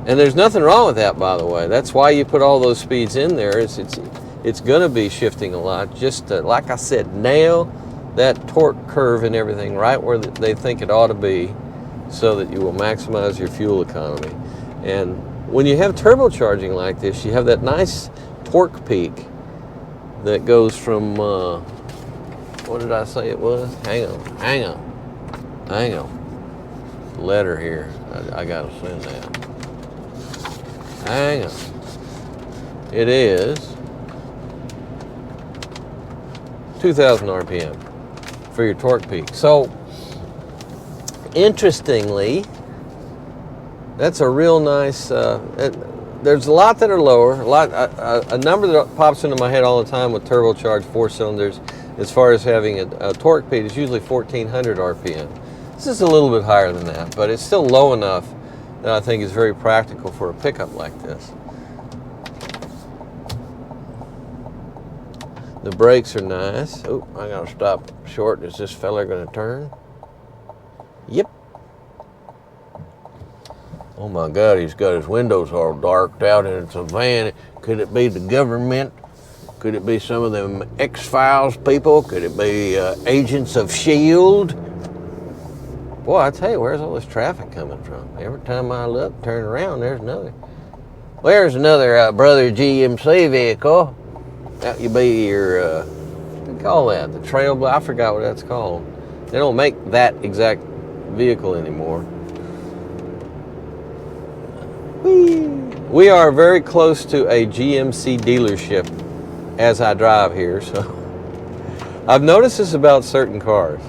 and there's nothing wrong with that, by the way. That's why you put all those speeds in there. It's going to be shifting a lot, just to, like I said, nail that torque curve and everything right where they think it ought to be, so that you will maximize your fuel economy. And when you have turbocharging like this, you have that nice torque peak that goes from, what did I say it was? Hang on. Letter here. I gotta send that. Hang on. It is 2,000 RPM for your torque peak. So, interestingly, that's a real nice, there's a lot that are lower, a number that pops into my head all the time with turbocharged 4 cylinders, as far as having a torque peak, is usually 1,400 RPM. This is a little bit higher than that, but it's still low enough that I think is very practical for a pickup like this. The brakes are nice. Oh, I gotta stop short. Is this fella gonna turn? Yep. Oh my God, he's got his windows all darked out and it's a van. Could it be the government? Could it be some of them X-Files people? Could it be agents of S.H.I.E.L.D.? Boy, I tell you, where's all this traffic coming from? Every time I look, turn around, there's another. Where's another brother GMC vehicle? That would be your, what do you call that? The trail, I forgot what that's called. They don't make that exact vehicle anymore. Whee. We are very close to a GMC dealership as I drive here, so I've noticed this about certain cars.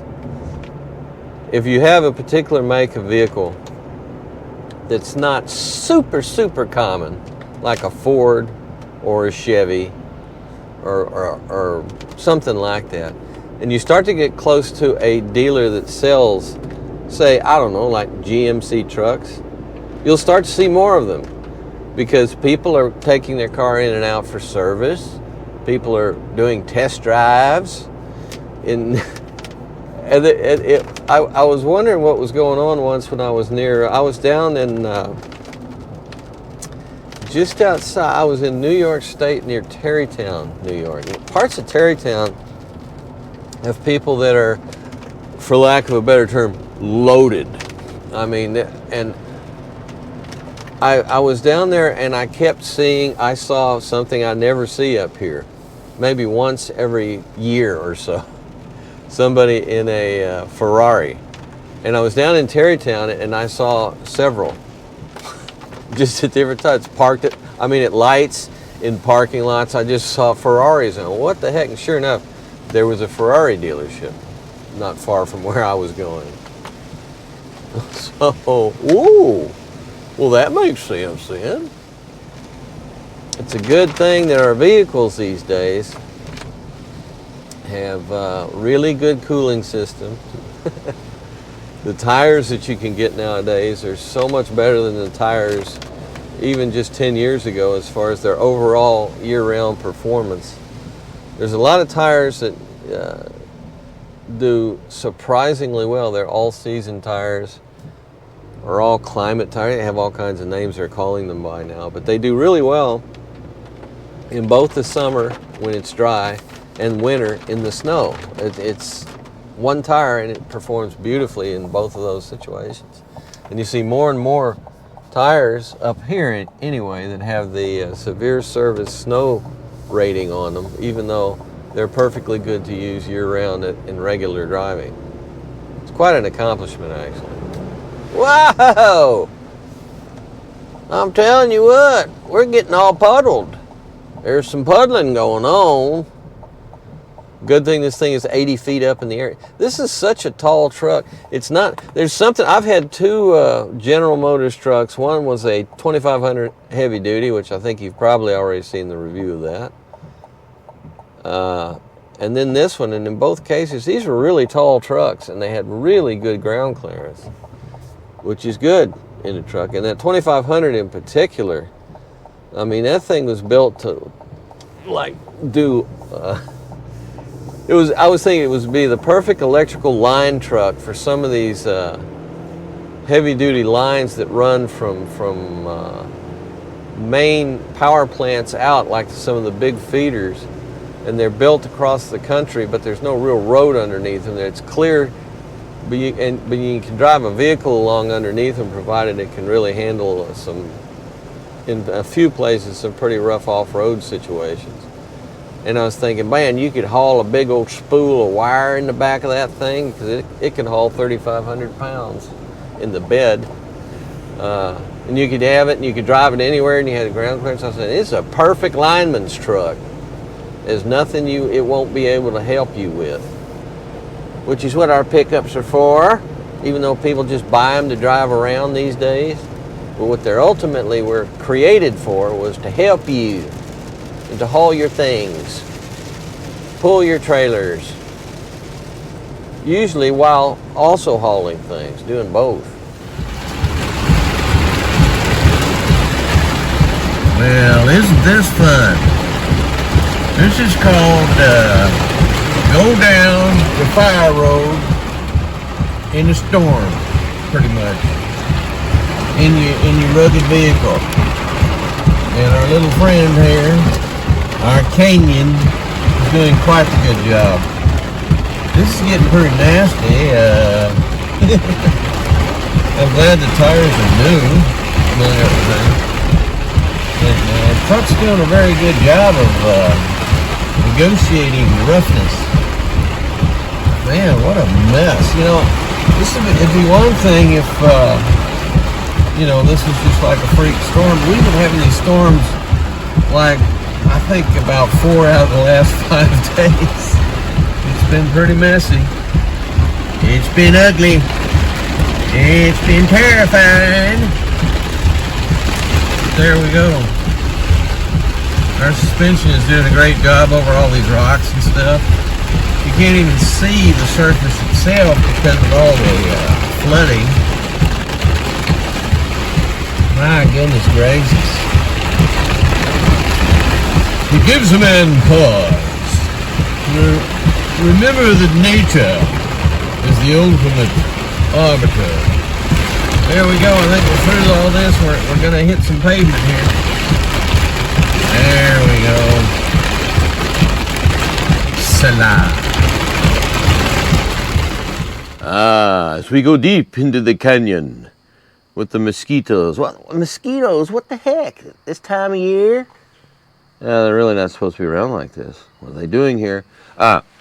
If you have a particular make of vehicle that's not super common, like a Ford or a Chevy or something like that, and you start to get close to a dealer that sells, say, I don't know, like GMC trucks, you'll start to see more of them because people are taking their car in and out for service. People are doing test drives. I was wondering what was going on once when I was down in just outside, I was in New York State near Tarrytown, New York. Parts of Tarrytown have people that are, for lack of a better term, loaded. I mean, and I was down there and I saw something I never see up here. Maybe once every year or so. Somebody in a Ferrari. And I was down in Tarrytown and I saw several. Just at different times. Parked at lights, in parking lots. I just saw Ferraris. And what the heck? And sure enough, there was a Ferrari dealership not far from where I was going. So, ooh. Well, that makes sense then. It's a good thing that our vehicles these days have really good cooling systems. The tires that you can get nowadays are so much better than the tires even just 10 years ago as far as their overall year-round performance. There's a lot of tires that do surprisingly well. They're all-season tires or all climate tires. They have all kinds of names they're calling them by now, but they do really well in both the summer when it's dry and winter in the snow. It's one tire and it performs beautifully in both of those situations. And you see more and more tires up here anyway that have the severe service snow rating on them, even though they're perfectly good to use year-round in regular driving. It's quite an accomplishment, actually. Whoa! I'm telling you what, we're getting all puddled. There's some puddling going on. Good thing this thing is 80 feet up in the air. This is such a tall truck. It's not, there's something, I've had two General Motors trucks. One was a 2500 heavy duty, which I think you've probably already seen the review of that. And then this one, and in both cases, these were really tall trucks, and they had really good ground clearance, which is good in a truck. And that 2500 in particular, I mean, that thing was built to, like, do, I was thinking it would be the perfect electrical line truck for some of these heavy-duty lines that run from main power plants out, like some of the big feeders, and they're built across the country, but there's no real road underneath them. It's clear, but you can drive a vehicle along underneath them, provided it can really handle in a few places, some pretty rough off-road situations. And I was thinking, man, you could haul a big old spool of wire in the back of that thing, because it can haul 3,500 pounds in the bed. And you could have it, and you could drive it anywhere, and you had a ground clearance. I said, it's a perfect lineman's truck. There's nothing it won't be able to help you with, which is what our pickups are for, even though people just buy them to drive around these days. But what they're ultimately were created for was to help you and to haul your things, pull your trailers, usually while also hauling things, doing both. Well, isn't this fun? This is called go down the fire road in a storm, pretty much, in your rugged vehicle. And our little friend here, our Canyon, is doing quite a good job. This is getting pretty nasty. I'm glad the tires are new and everything. And the truck's doing a very good job of negotiating roughness. Man, what a mess. You know, this would be one thing if this is just like a freak storm. We've been having these storms like, I think about 4 out of the last 5 days. It's been pretty messy. It's been ugly. It's been terrifying. There we go. Our suspension is doing a great job over all these rocks and stuff. You can't even see the surface itself because of all the flooding. My goodness gracious. It gives a man pause. Remember that nature is the ultimate arbiter. There we go. I think we're through all this. We're going to hit some pavement here. There we go. Salah. As we go deep into the canyon with the mosquitoes. What mosquitoes? What the heck? This time of year? They're really not supposed to be around like this. What are they doing here?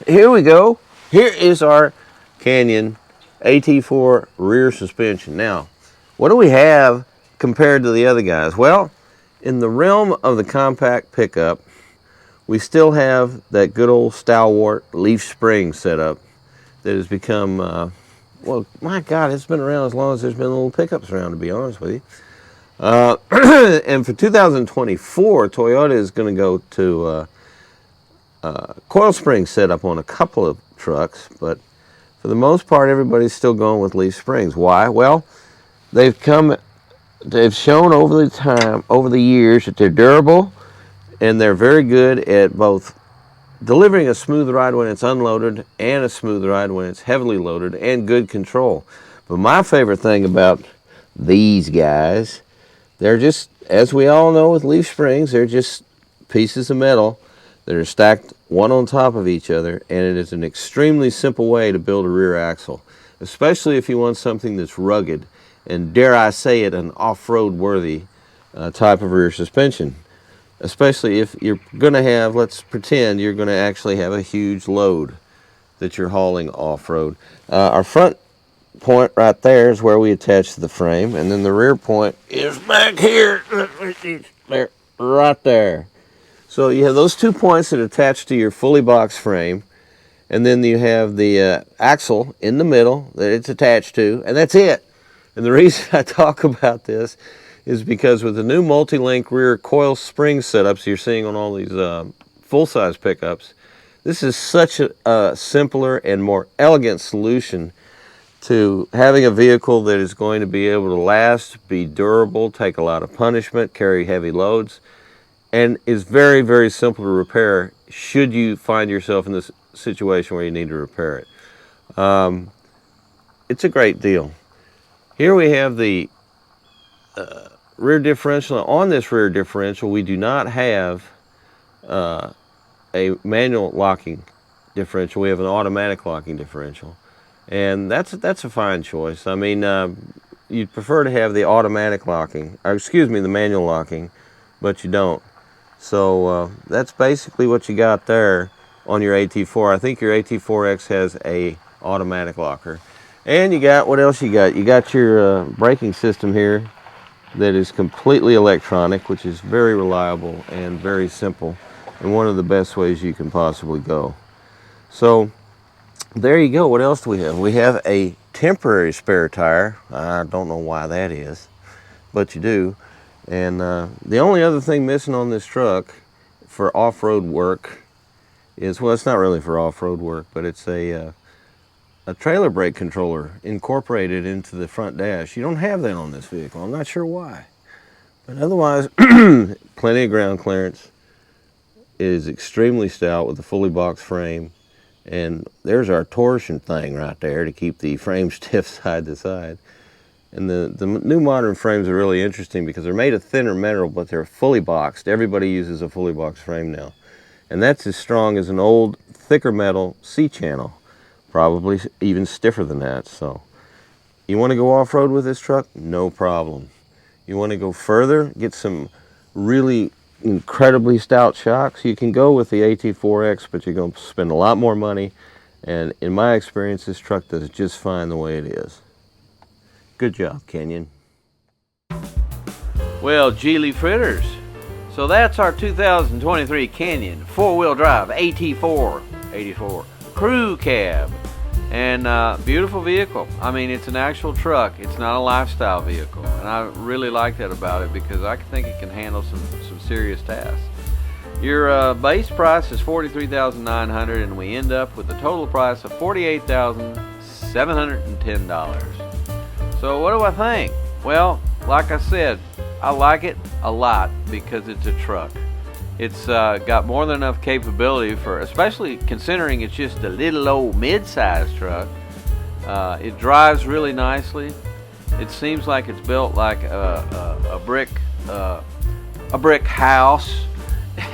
Here we go. Here is our Canyon AT4 rear suspension. Now, what do we have compared to the other guys? Well, in the realm of the compact pickup, we still have that good old stalwart leaf spring setup that has become, well, my God, it's been around as long as there's been little pickups around, to be honest with you. And for 2024, Toyota is going to go to coil spring setup on a couple of trucks, but for the most part, everybody's still going with leaf springs. Why? Well, they've shown over the years that they're durable, and they're very good at both delivering a smooth ride when it's unloaded and a smooth ride when it's heavily loaded, and good control. But my favorite thing about these guys, they're just, as we all know with leaf springs, they're just pieces of metal that are stacked one on top of each other, and it is an extremely simple way to build a rear axle, especially if you want something that's rugged and, dare I say it, an off-road worthy type of rear suspension. Especially if you're going to have, let's pretend you're going to actually have a huge load that you're hauling off-road. Our front point right there is where we attach the frame, and then the rear point is back here, there, right there. So you have those 2 points that attach to your fully boxed frame, and then you have the axle in the middle that it's attached to, and that's it. And the reason I talk about this is because with the new multi-link rear coil spring setups you're seeing on all these full-size pickups, this is such a simpler and more elegant solution to having a vehicle that is going to be able to last, be durable, take a lot of punishment, carry heavy loads, and is very, very simple to repair should you find yourself in this situation where you need to repair it. It's a great deal. Here we have the rear differential. On this rear differential, we do not have a manual locking differential. We have an automatic locking differential, and that's a fine choice. I mean, you'd prefer to have the automatic locking, or excuse me, the manual locking, but you don't. So that's basically what you got there on your AT4. I think your AT4X has a automatic locker, and you got, what else you got? You got your braking system here that is completely electronic, which is very reliable and very simple, and one of the best ways you can possibly go. So there you go. What else do we have? We have a temporary spare tire. I don't know why that is, but you do. And the only other thing missing on this truck for off-road work is, well, it's not really for off-road work, but it's a a trailer brake controller incorporated into the front dash. You don't have that on this vehicle. I'm not sure why. But otherwise, plenty of ground clearance. It is extremely stout with a fully boxed frame. And there's our torsion thing right there to keep the frame stiff side to side. And the new modern frames are really interesting because they're made of thinner metal, but they're fully boxed. Everybody uses a fully boxed frame now. And that's as strong as an old, thicker metal C-channel. Probably even stiffer than that. So you want to go off-road with this truck? No problem. You want to go further, get some really incredibly stout shocks, you can go with the AT4X, but you're going to spend a lot more money. And in my experience, this truck does just fine the way it is. Good job, Canyon. Well, Geely fritters. So that's our 2023 Canyon 4-wheel drive AT4 84 crew cab. And beautiful vehicle. I mean, it's an actual truck. It's not a lifestyle vehicle. And I really like that about it because I think it can handle some serious tasks. Your base price is $43,900 and we end up with a total price of $48,710. So what do I think? Well, like I said, I like it a lot because it's a truck. It's got more than enough capability for, especially considering it's just a little old mid-sized truck. It drives really nicely. It seems like it's built like a brick house,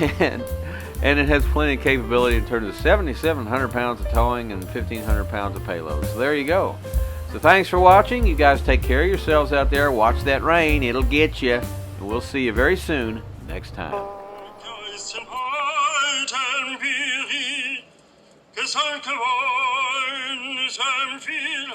and it has plenty of capability in terms of 7,700 pounds of towing and 1,500 pounds of payload. So there you go. So thanks for watching. You guys take care of yourselves out there. Watch that rain. It'll get you. And we'll see you very soon next time. Gesandt geworden, sein viel